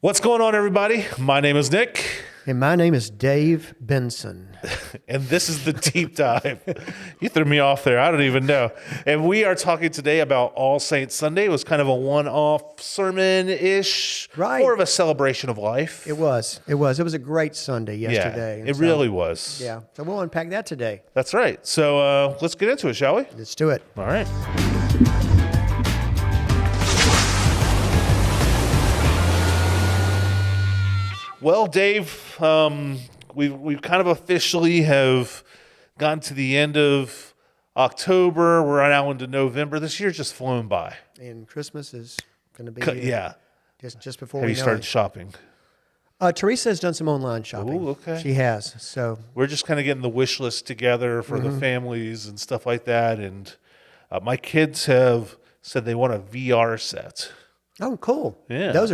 What's going on, everybody? My name is Nick, And my name is Dave Benson. and this is the deep dive. You threw me off there. I don't even know. And we are talking today about All Saints Sunday. It was kind of a one-off sermon-ish, Right. more of a celebration of life. It was. It was a great Sunday yesterday. Yeah, and it really was. Yeah. So we'll unpack that today. That's right. So let's get into it, shall we? Let's do it. All right. Well, Dave, we've kind of officially have gotten to the end of October. We're now into November. This year's just flown by. And Christmas is going to be Yeah. just before Have we you know started it. shopping? Teresa has done some online shopping. Ooh, okay. She has. So We're just kind of getting the wish list together for Mm-hmm. the families and stuff like that. And my kids have said they want a VR set. oh, cool. Yeah. Those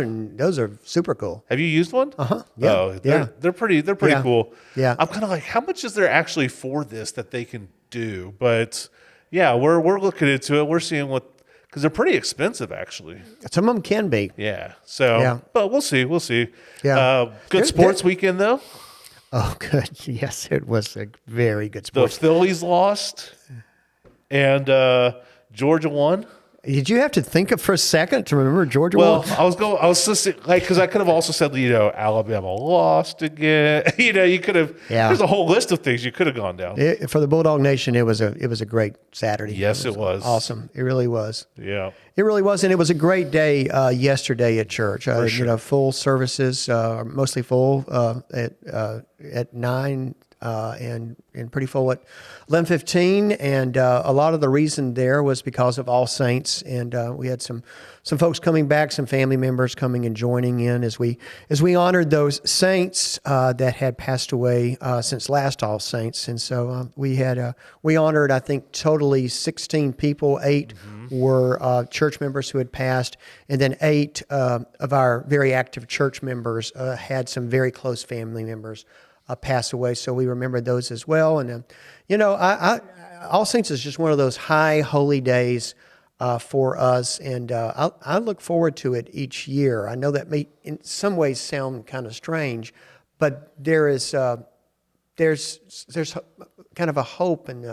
are super cool. Have you used one? Uh-huh. Yeah. Oh, Yeah. they're pretty Yeah. cool. Yeah. I'm kind of like, how much is there actually for this that they can do? But yeah, we're looking into it. We're seeing because they're pretty expensive actually. Some of them can be. Yeah. So, Yeah. but we'll see. We'll see. Yeah. Good They're- sports weekend though. Oh, good. Yes, it was a very good The sports. Phillies lost, and Georgia won. Did you have to think of for a second to remember Georgia Well, won? I was just like, because I could have also said, Alabama lost again. You could have. Yeah. There's a whole list of things you could have gone down. For the Bulldog Nation, it was a great Saturday. Yes, it was. Awesome. It really was. Yeah. It really was, and it was a great day yesterday at church. sure. Full services, mostly full at 9 and pretty full at 11:15. And a lot of the reason there was because of All Saints, and we had some folks coming back, some family members coming and joining in as we honored those saints that had passed away since last All Saints. And so we honored, I think, totally 16 people. 8 were church members who had passed, and then 8 of our very active church members had some very close family members pass away. So we remembered those as well. And All Saints is just one of those high holy days for us, and I look forward to it each year. I know that may in some ways sound kind of strange, but there's kind of a hope and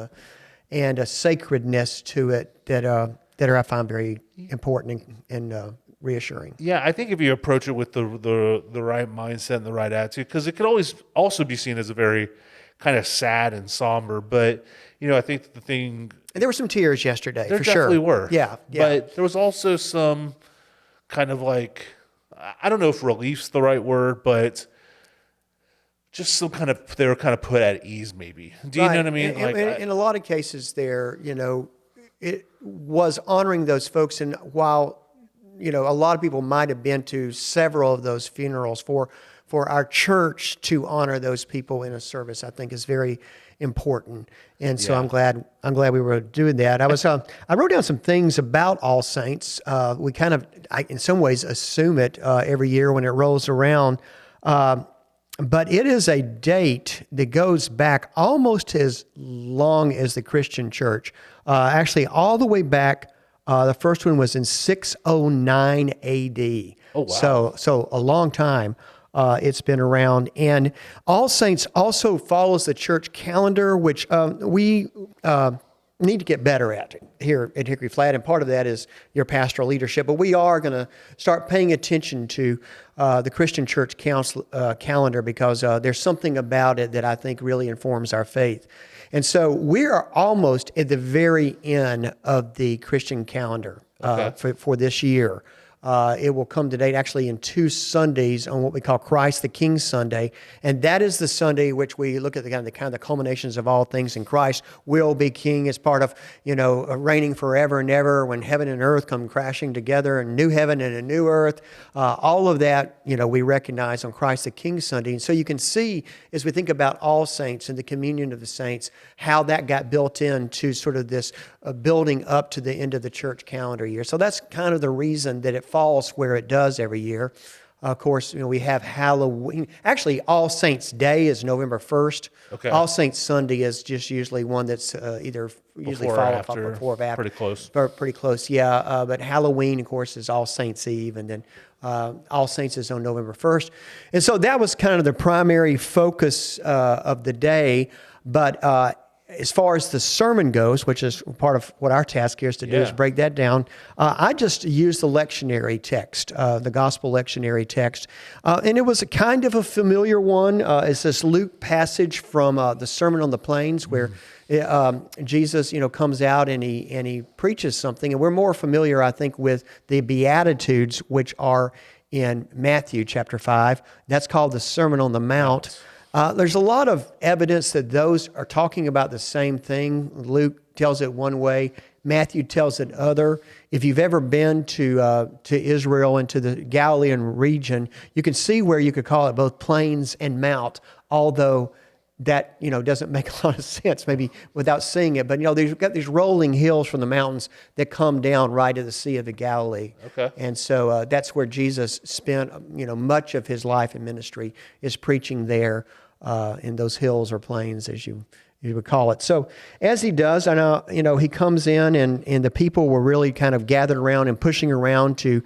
a sacredness to it that I find very important and reassuring. Yeah, I think if you approach it with the right mindset and the right attitude, because it could always also be seen as a very kind of sad and somber, but I think the thing And there were some tears yesterday, there for definitely sure. were. Yeah. But there was also some kind of like, I don't know if relief's the right word, but just some kind of, they were kind of put at ease maybe. Do you know what I mean? In a lot of cases there, it was honoring those folks. And while, a lot of people might have been to several of those funerals, for our church to honor those people in a service, I think is very important. And so Yeah. I'm glad we were doing that. I wrote down some things about All Saints. We kind of, in some ways, assume it every year when it rolls around. But it is a date that goes back almost as long as the Christian church. Actually, all the way back. The first one was in 609 A.D. Oh, wow. So a long time it's been around. And All Saints also follows the church calendar, which we need to get better at here at Hickory Flat. And part of that is your pastoral leadership. But we are going to start paying attention to the Christian church calendar because there's something about it that I think really informs our faith. And so we are almost at the very end of the Christian calendar for this year. It will come to date actually in 2 Sundays on what we call Christ the King Sunday. And that is the Sunday which we look at the kind of the culminations of all things in Christ will be king as part of, reigning forever and ever when heaven and earth come crashing together, and new heaven and a new earth. All of that, we recognize on Christ the King Sunday. And so you can see as we think about All Saints and the communion of the saints, how that got built into sort of this building up to the end of the church calendar year. So that's kind of the reason that it falls where it does every year. Of course, we have Halloween. Actually, All Saints Day is November 1st. Okay. All Saints Sunday is just usually one that's usually Before or follow after. before or after. Pretty close. Pretty close, yeah. But Halloween, of course, is All Saints Eve, and then All Saints is on November 1st. And so that was kind of the primary focus of the day. But as far as the sermon goes, which is part of what our task here is to do, is break that down. I just used the lectionary text, the gospel lectionary text. And it was a kind of a familiar one. It's this Luke passage from the Sermon on the Plains where Jesus, comes out and he preaches something. And we're more familiar, I think, with the Beatitudes, which are in Matthew chapter 5. That's called the Sermon on the Mount. There's a lot of evidence that those are talking about the same thing. Luke tells it one way, Matthew tells it other. If you've ever been to Israel and to the Galilean region, you can see where you could call it both plains and mount, although that doesn't make a lot of sense maybe without seeing it. But they've got these rolling hills from the mountains that come down right to the Sea of the Galilee. Okay. And so that's where Jesus spent much of his life and ministry, is preaching there in those hills or plains, as you would call it. So as he does, I know, he comes in and the people were really kind of gathered around and pushing around to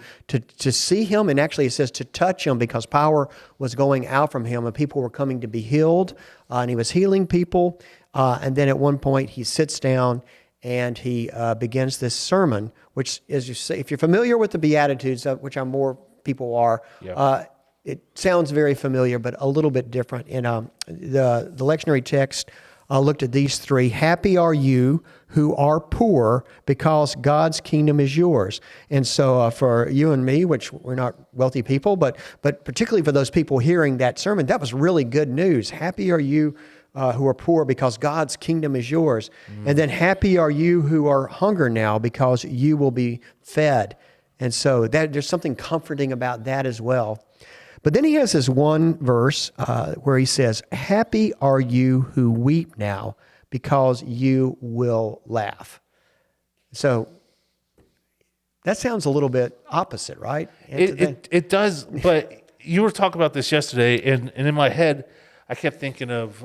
see him. And actually it says to touch him, because power was going out from him and people were coming to be healed. And he was healing people. And then at one point he sits down and he begins this sermon, which, as you say, if you're familiar with the Beatitudes, which I'm more people are, it sounds very familiar, but a little bit different. And the lectionary text looked at these three. Happy are you who are poor, because God's kingdom is yours. And so for you and me, which we're not wealthy people, but particularly for those people hearing that sermon, that was really good news. Happy are you who are poor, because God's kingdom is yours. And then happy are you who are hungry now, because you will be fed. And so there's something comforting about that as well. But then he has this one verse where he says, happy are you who weep now, because you will laugh. So that sounds a little bit opposite, right? It does, but you were talking about this yesterday, and in my head, I kept thinking of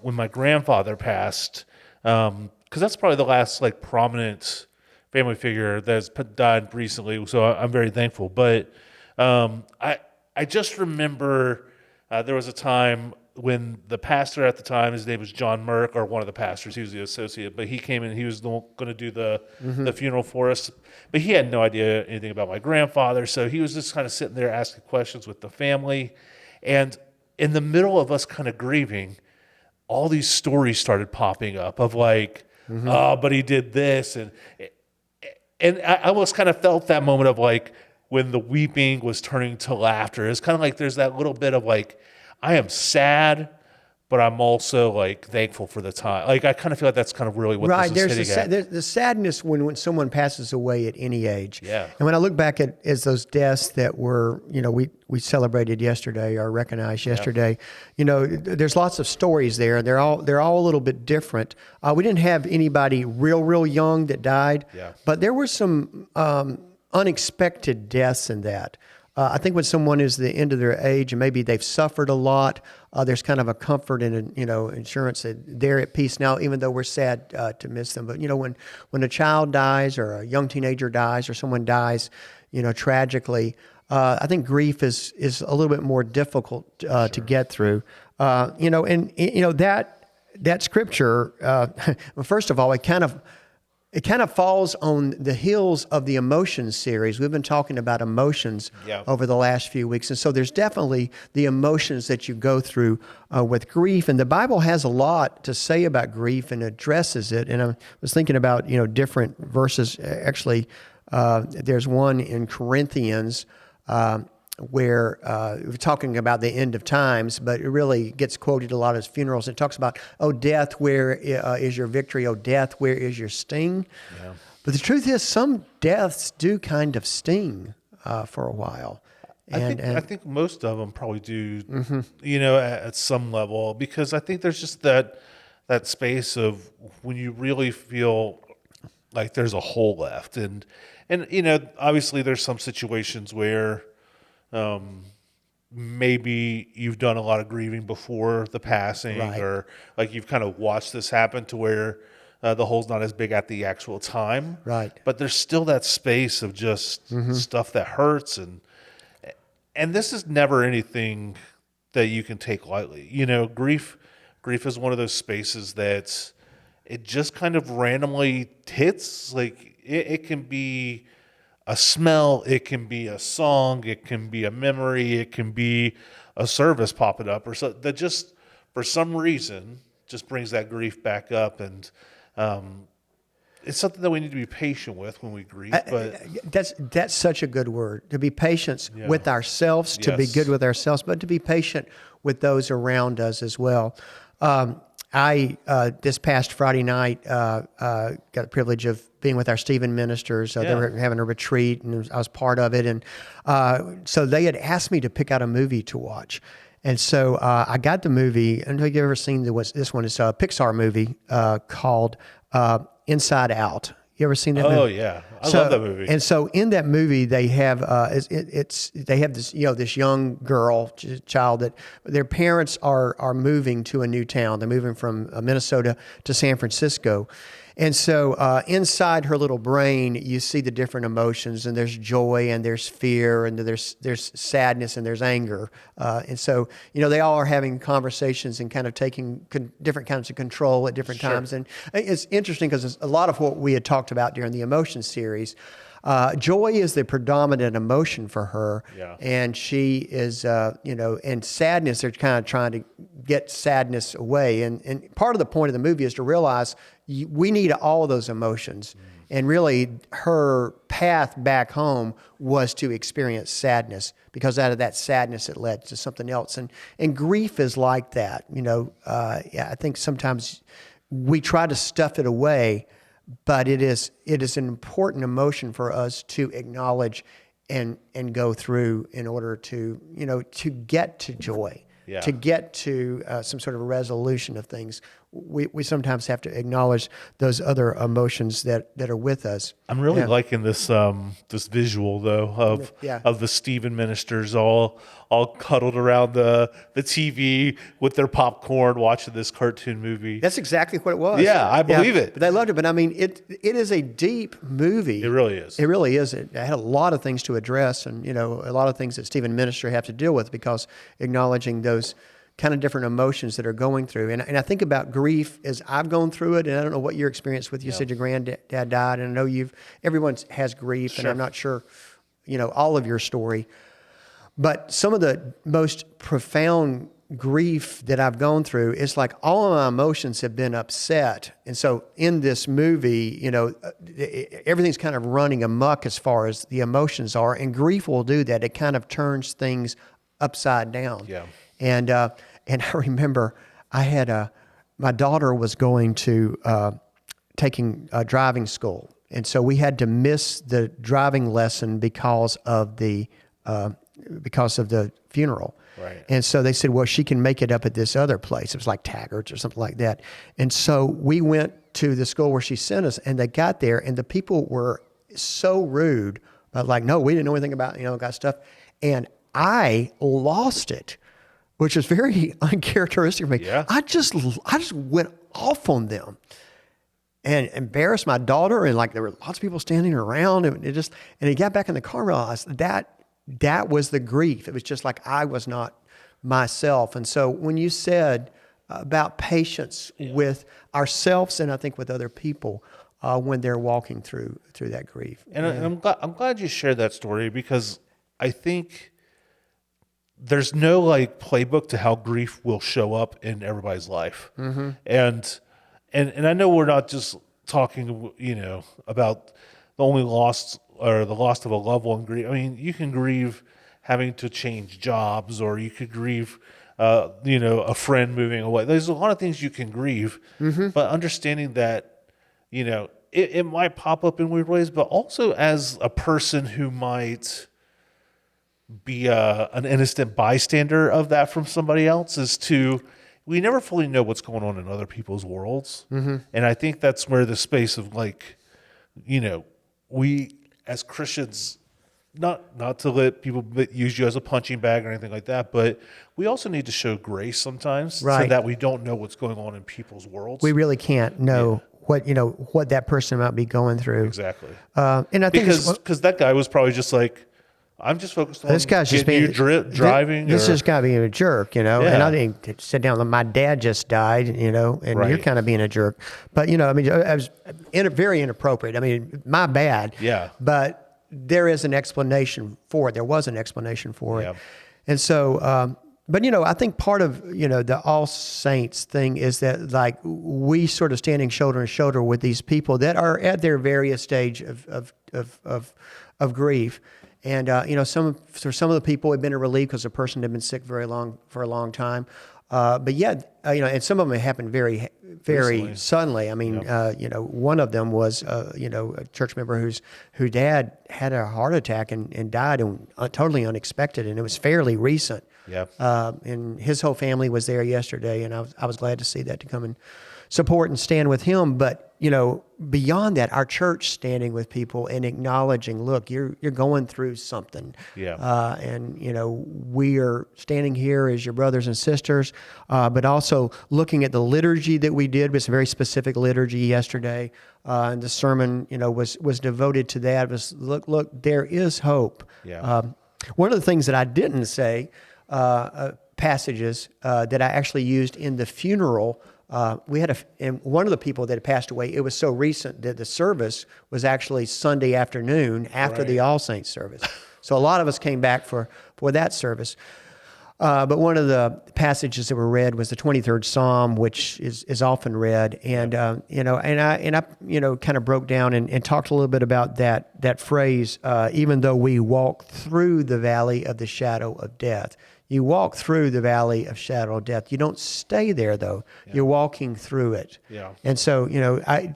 when my grandfather passed, because that's probably the last prominent family figure that's died recently, so I'm very thankful. But I just remember there was a time when the pastor at the time, his name was John Merck, or one of the pastors, he was the associate, but he came in, he was going to do the funeral for us, but he had no idea anything about my grandfather, so he was just kind of sitting there asking questions with the family, and in the middle of us kind of grieving, all these stories started popping up of oh, but he did this, and I almost kind of felt that moment of when the weeping was turning to laughter. It's kind of there's that little bit of I am sad, but I'm also thankful for the time. I kind of feel that's kind of really what this is hitting at. There's the sadness when someone passes away at any age. Yeah. And when I look back at those deaths that were, we celebrated yesterday or recognized yesterday, there's lots of stories there. They're all a little bit different. We didn't have anybody real young that died, but there were some unexpected deaths in that. I think when someone is the end of their age and maybe they've suffered a lot, there's kind of a comfort and insurance that they're at peace now, even though we're sad to miss them. But when a child dies or a young teenager dies or someone dies, tragically, I think grief is a little bit more difficult to get through. That scripture, well, first of all, it kind of falls on the heels of the emotions series. We've been talking about emotions over the last few weeks. And so there's definitely the emotions that you go through with grief. And the Bible has a lot to say about grief and addresses it. And I was thinking about, different verses. Actually, there's one in Corinthians where we're talking about the end of times, but it really gets quoted a lot as funerals. It talks about, oh, death, where is your victory? Oh, death, where is your sting? Yeah. But the truth is, some deaths do kind of sting for a while. I think most of them probably do, at some level, because I think there's just that space of when you really feel like there's a hole left. And obviously there's some situations where maybe you've done a lot of grieving before the passing, right, or you've kind of watched this happen to where the hole's not as big at the actual time. Right. But there's still that space of just stuff that hurts. and this is never anything that you can take lightly. You know, grief is one of those spaces that it just kind of randomly hits. Like it can be a smell, it can be a song, it can be a memory, it can be a service popping up, or so that just for some reason just brings that grief back up. And it's something that we need to be patient with when we grieve. But That's such a good word, to be patient with ourselves, to be Yes. good with ourselves, but to be patient with those around us as well. I this past Friday night got the privilege of being with our Stephen ministers. They were having a retreat, and I was part of it. And so they had asked me to pick out a movie to watch. And so I got the movie. I don't know if you've ever seen this one. It's a Pixar movie called Inside Out. You ever seen that movie? oh yeah, I love that movie. And so in that movie, they have they have this this young girl child that their parents are moving to a new town. They're moving from Minnesota to San Francisco, and so inside her little brain, you see the different emotions, and there's joy, and there's fear, and there's sadness, and there's anger, and so they all are having conversations and kind of taking different kinds of control at different times, and it's interesting because a lot of what we had talked about during the emotion series. Joy is the predominant emotion for her, and she is, and sadness, they're kind of trying to get sadness away. And part of the point of the movie is to realize we need all of those emotions. And really, her path back home was to experience sadness, because out of that sadness, it led to something else. And grief is like that. I think sometimes we try to stuff it away, but it is an important emotion for us to acknowledge and go through in order to to get to joy, to get to some sort of a resolution of things. We sometimes have to acknowledge those other emotions that are with us. I'm really liking this this visual though of the Stephen ministers all cuddled around the TV with their popcorn watching this cartoon movie. That's exactly what it was. Yeah, I believe it. But they loved it. But I mean, it is a deep movie. It really is. It really is. It had a lot of things to address, and a lot of things that Stephen minister have to deal with, because acknowledging those kind of different emotions that are going through. And I think about grief as I've gone through it, and I don't know what your experience with. You said your granddad died, and I know everyone has grief, and I'm not sure, all of your story. But some of the most profound grief that I've gone through, it's like all of my emotions have been upset. And so in this movie, everything's kind of running amok as far as the emotions are, and grief will do that. It kind of turns things upside down. Yeah. And I remember I had my daughter was going to taking driving school, and so we had to miss the driving lesson because of the funeral. Right. And so they said, well, she can make it up at this other place. It was like Taggart's or something like that. And so we went to the school where she sent us, and they got there, and the people were so rude, like, no, we didn't know anything about got stuff, and I lost it, which is very uncharacteristic of me. Yeah. I just went off on them and embarrassed my daughter, and like there were lots of people standing around, and he got back in the car and realized that was the grief. It was just like I was not myself. And so when you said about patience with ourselves, and I think with other people when they're walking through that grief. And I'm glad you shared that story, because I think there's no playbook to how grief will show up in everybody's life. Mm-hmm. And I know we're not just talking, about the only loss or the loss of a loved one grief. I mean, you can grieve having to change jobs, or you could grieve, a friend moving away. There's a lot of things you can grieve, but understanding that, it might pop up in weird ways, but also as a person who might be an innocent bystander of that from somebody else, we never fully know what's going on in other people's worlds. Mm-hmm. And I think that's where the space of we as Christians, not to let people use you as a punching bag or anything like that, but we also need to show grace sometimes, so that we don't know what's going on in people's worlds. We really can't know what that person might be going through. Exactly. And I think because that guy was probably just like, I'm just focused on This guy's just getting being you driving. This or, is kind of being a jerk, And Yeah. I didn't sit down. My dad just died, and you're Right. kind of being a jerk. But I mean, I was very inappropriate. I mean, my bad. Yeah. But there is an explanation for it. There was an explanation for it, Yeah. and so. But I think part of the All Saints thing is that like we sort of standing shoulder to shoulder with these people that are at their various stage of grief, and some of the people have been in relief because the person had been sick for a long time, but yet and some of them happened very Recently. suddenly. I mean, one of them was a church member whose dad had a heart attack and died and totally unexpected, and it was fairly recent. Yeah. And his whole family was there yesterday, and I was glad to see that, to come and support and stand with him. But beyond that, our church standing with people and acknowledging, look, you're going through something. Yeah. And we are standing here as your brothers and sisters, but also looking at the liturgy that we did. It's a very specific liturgy yesterday, and the sermon was devoted to that. It was look, there is hope. Yeah. One of the things that I didn't say, passages that I actually used in the funeral. We had and one of the people that had passed away, it was so recent that the service was actually Sunday afternoon after the All Saints service. So a lot of us came back for that service. But one of the passages that were read was the 23rd Psalm, which is often read, and I kind of broke down and talked a little bit about that phrase. Even though we walk through the valley of the shadow of death, you walk through the valley of shadow of death. You don't stay there though. Yeah. You're walking through it. Yeah. And so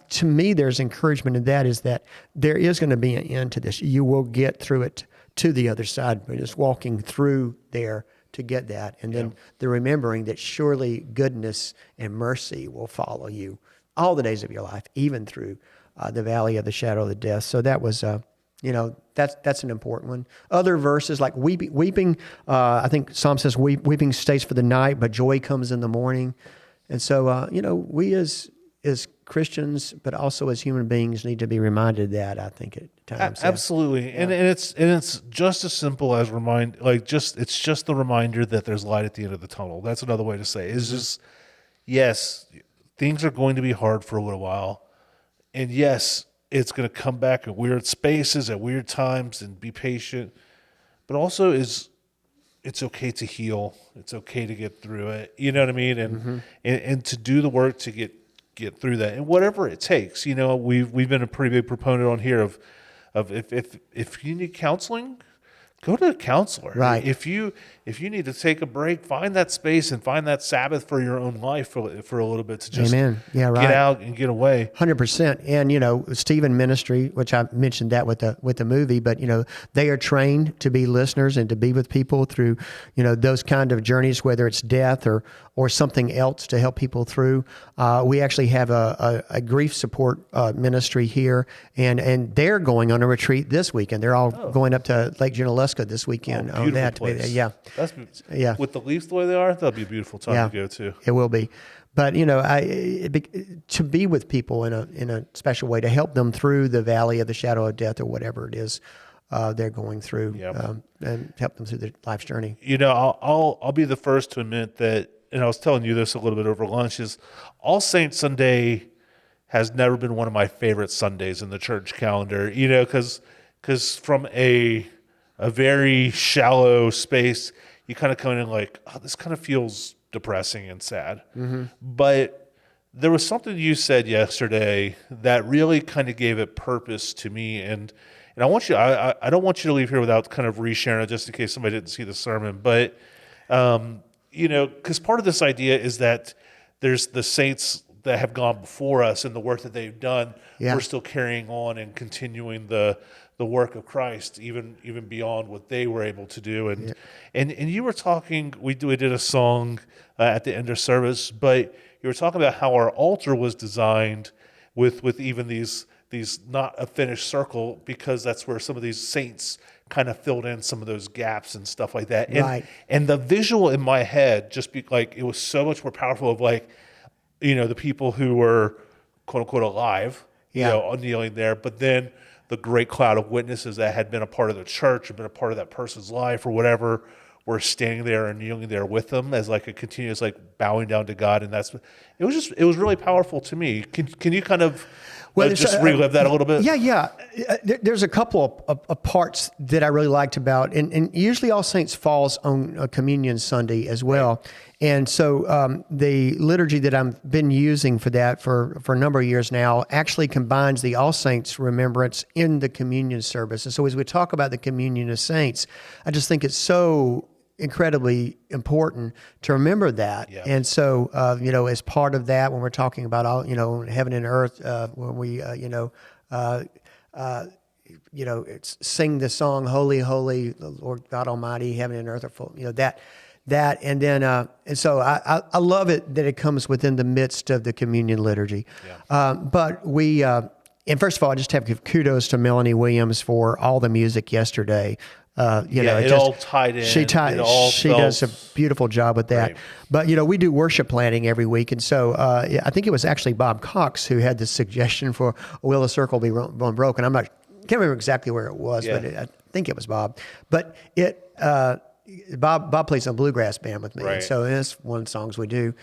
to me, there's encouragement in that, is that there is going to be an end to this. You will get through it to the other side, but just walking through there to get that. And then the remembering that surely goodness and mercy will follow you all the days of your life, even through the valley of the shadow of the death. So that was, that's an important one. Other verses like weeping, I think Psalm says weeping stays for the night, but joy comes in the morning. And so, we as Christians, but also as human beings, need to be reminded that, I think, at times. Absolutely. Yeah. And it's just as simple as it's just the reminder that there's light at the end of the tunnel. That's another way to say it. It's just, yes, things are going to be hard for a little while. And yes, it's going to come back at weird spaces, at weird times, and be patient. But also it's okay to heal. It's okay to get through it. You know what I mean? And and to do the work to get through that, and whatever it takes. We've been a pretty big proponent on here of if you need counseling, go to a counselor. Right. If you need to take a break, find that space and find that Sabbath for your own life for a little bit to just Amen. Yeah, right. get out and get away. 100%. And Stephen Ministry, which I mentioned that with the movie, but they are trained to be listeners and to be with people through those kind of journeys, whether it's death or something else to help people through. We actually have a grief support ministry here, and they're going on a retreat this weekend. They're all going up to Lake Junaluska this weekend. Beautiful that place. Yeah. Yeah. With the leaves the way they are, that'll be a beautiful time to go to. It will be. But to be with people in a special way, to help them through the valley of the shadow of death or whatever it is they're going through, and help them through their life's journey. I'll be the first to admit that, and I was telling you this a little bit over lunch, is All Saints Sunday has never been one of my favorite Sundays in the church calendar. Because from a very shallow space, you kind of come in like, oh, this kind of feels depressing and sad. Mm-hmm. But there was something you said yesterday that really kind of gave it purpose to me, and I want you. I don't want you to leave here without kind of resharing it, just in case somebody didn't see the sermon. But because part of this idea is that there's the saints that have gone before us and the work that they've done. Yeah. We're still carrying on and continuing the work of Christ, even beyond what they were able to do. And you were talking, we did a song at the end of service, but you were talking about how our altar was designed with even these not a finished circle, because that's where some of these saints kind of filled in some of those gaps and stuff like that. Right. And the visual in my head it was so much more powerful of the people who were quote unquote alive, kneeling there, but then the great cloud of witnesses that had been a part of the church or been a part of that person's life or whatever were standing there and kneeling there with them as like a continuous like bowing down to God. And it was really powerful to me. Can you kind of just relive that a little bit? Yeah. There's a couple of parts that I really liked about, and usually All Saints falls on Communion Sunday as well. Right. And so the liturgy that I've been using for that for a number of years now actually combines the All Saints remembrance in the communion service. And so as we talk about the communion of saints, I just think it's so incredibly important to remember that. Yeah. And so, as part of that, when we're talking about all, heaven and earth, when we, sing the song, Holy, Holy, the Lord God Almighty, heaven and earth are full, that, and then, and so I love it that it comes within the midst of the communion liturgy. Yeah. But we, and first of all, I just have to give kudos to Melanie Williams for all the music yesterday. It all tied in. She does a beautiful job with that. Right. But, we do worship planning every week. And so I think it was actually Bob Cox who had the suggestion for Will the Circle Be Unbroken. Can't remember exactly where it was, but I think it was Bob. But Bob plays in a bluegrass band with me, right. So that's one of the songs we do.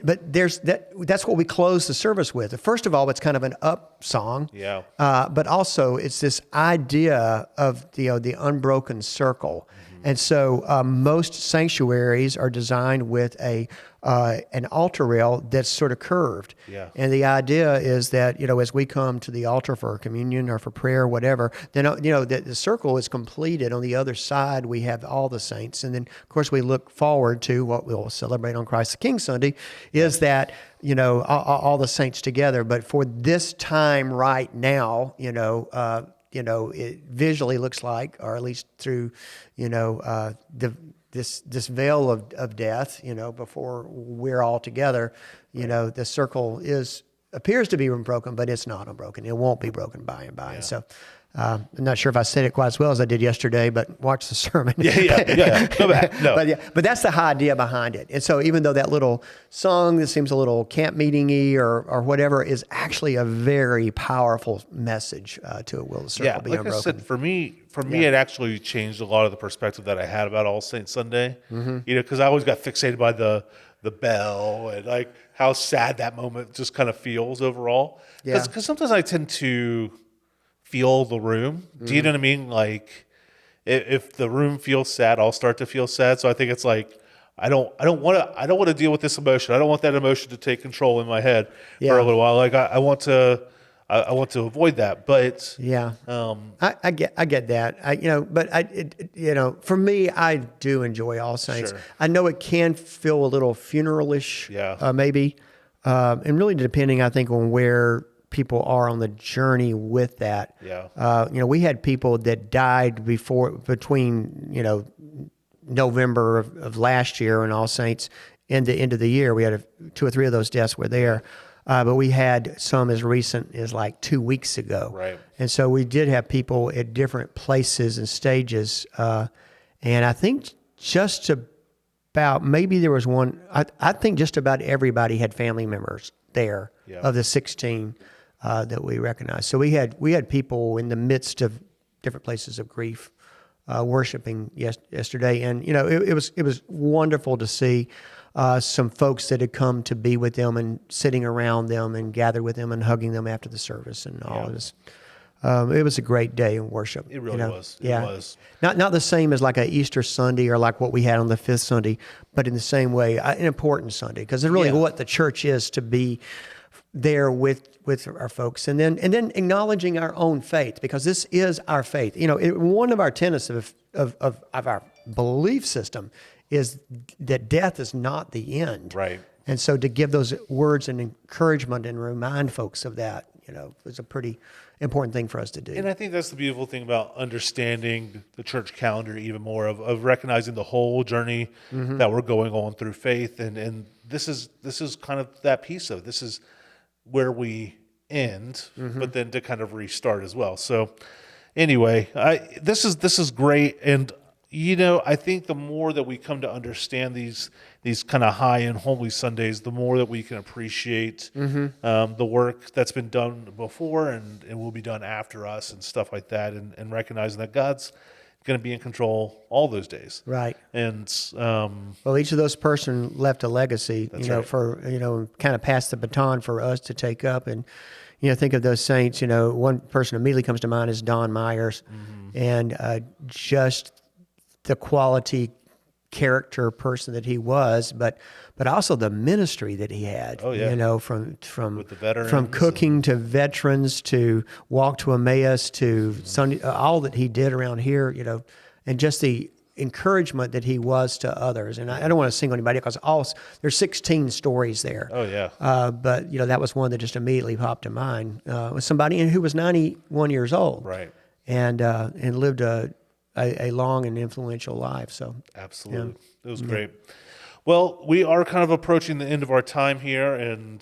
But that's what we close the service with. First of all, it's kind of an up song, but also it's this idea of the unbroken circle. Mm-hmm. And so most sanctuaries are designed with an altar rail that's sort of curved. Yeah. And the idea is that, as we come to the altar for communion or for prayer or whatever, then, the circle is completed. On the other side, we have all the saints. And then, of course, we look forward to what we'll celebrate on Christ the King Sunday is that, all the saints together. But for this time right now, it visually looks like, or at least through, this veil of death, before we're all together, the circle appears to be unbroken, but it's not unbroken. It won't be broken by and by. Yeah. So I'm not sure if I said it quite as well as I did yesterday, but watch the sermon. Yeah. Go back. No. But that's the idea behind it. And so even though that little song that seems a little camp meeting-y or whatever is actually a very powerful message to Will the Circle Be Unbroken. Like I said, for me, it actually changed a lot of the perspective that I had about All Saints Sunday. Mm-hmm. Because I always got fixated by the bell and like how sad that moment just kind of feels overall. Because sometimes I tend to feel the room. Do you know what I mean? Like if the room feels sad, I'll start to feel sad. So I think it's like I don't want to deal with this emotion. I don't want that emotion to take control in my head for a little while. Like I want to avoid that. But I get that. But for me, I do enjoy All Saints. Sure. I know it can feel a little funeralish, maybe, and really depending, I think, on where people are on the journey with that. We had people that died between November of last year and All Saints and the end of the year. We had 2 or 3 of those deaths were there. But we had some as recent as like 2 weeks ago. Right. And so we did have people at different places and stages. And I think just about, maybe there was one, I think just about everybody had family members there of the 16 that we recognized. So we had people in the midst of different places of grief worshiping yesterday. And, it was wonderful to see some folks that had come to be with them and sitting around them and gathered with them and hugging them after the service and all of this. It was a great day in worship. It really was. It was. Not the same as like a Easter Sunday or like what we had on the 5th Sunday, but in the same way, an important Sunday, because it's really what the church is, to be there with our folks, and then acknowledging our own faith, because this is our faith. One of our tenets of our belief system is that death is not the end. Right. And so to give those words and encouragement and remind folks of that, is a pretty important thing for us to do. And I think that's the beautiful thing about understanding the church calendar even more, of recognizing the whole journey that we're going on through faith. And this is kind of that piece of this is where we end, but then to kind of restart as well. So anyway, this is great. And I think the more that we come to understand these kind of high and holy Sundays, the more that we can appreciate the work that's been done before and will be done after us and stuff like that, and recognizing that God's going to be in control all those days. Right. And Well, each of those person left a legacy, right. for, kind of passed the baton for us to take up. And, think of those saints, one person immediately comes to mind is Don Myers, and just the quality character person that he was, but also the ministry that he had. Oh, yeah. From With the veterans from cooking to veterans to Walk to Emmaus to Sunday, all that he did around here, and just the encouragement that he was to others. And I don't want to single anybody because there's 16 stories there. Oh, yeah. But that was one that just immediately popped to mind. Was somebody who was 91 years old, Right. and lived a long and influential life. So Absolutely. It was great. Well, we are kind of approaching the end of our time here, and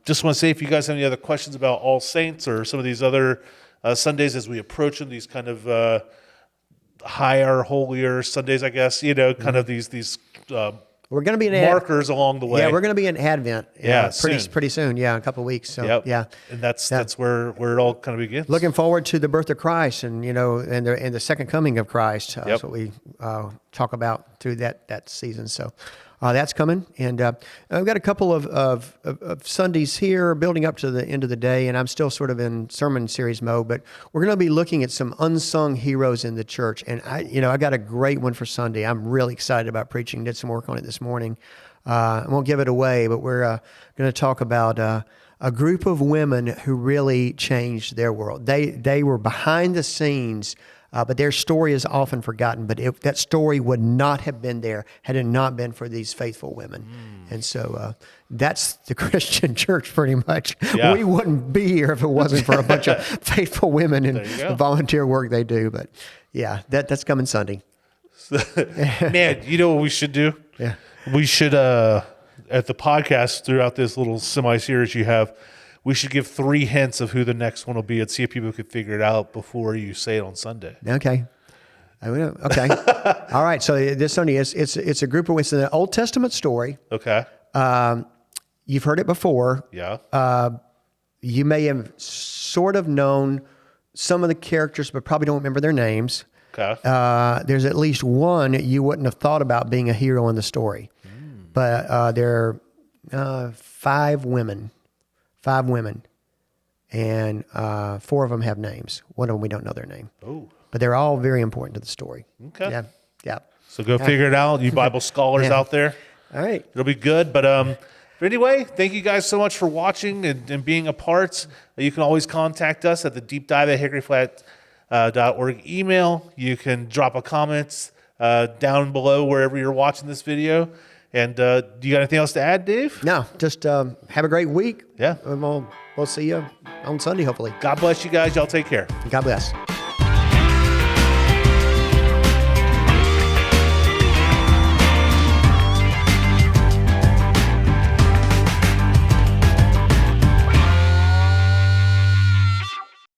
just want to say if you guys have any other questions about All Saints or some of these other Sundays as we approach them, these kind of higher, holier Sundays, I guess, kind of these we're going to be in markers along the way. Yeah, we're going to be in Advent. Soon. Pretty soon. Yeah, in a couple of weeks. So yeah, and that's where it all kind of begins. Looking forward to the birth of Christ, and and the second coming of Christ. That's what we talk about through that season. So that's coming, and I've got a couple of Sundays here building up to the end of the day, and I'm still sort of in sermon series mode. But we're going to be looking at some unsung heroes in the church, and I got a great one for Sunday. I'm really excited about preaching. Did some work on it this morning. I won't give it away, but we're going to talk about a group of women who really changed their world. They were behind the scenes. But their story is often forgotten. But that story would not have been there had it not been for these faithful women. And so that's the Christian church pretty much. Yeah. We wouldn't be here if it wasn't for a bunch of faithful women and the volunteer work they do. But yeah, that's coming Sunday. Man, you know what we should do? Yeah. We should, at the podcast throughout this little semi-series you have, we should give 3 hints of who the next one will be and see if people could figure it out before you say it on Sunday. Okay. Okay. All right. So this Sunday it's a group of, it's an Old Testament story. Okay. You've heard it before. Yeah. You may have sort of known some of the characters, but probably don't remember their names. Okay. There's at least one you wouldn't have thought about being a hero in the story. But there are 5 women. 5 women, and 4 of them have names. One of them we don't know their name. Oh. But they're all very important to the story. Okay. Yeah. So go figure it out, you Bible scholars out there. All right. It'll be good. But anyway, thank you guys so much for watching and being a part. You can always contact us at the deepdive@hickoryflat.org email. You can drop a comment down below wherever you're watching this video. And do you got anything else to add, Dave? No, just have a great week. Yeah. And we'll see you on Sunday, hopefully. God bless you guys. Y'all take care. God bless.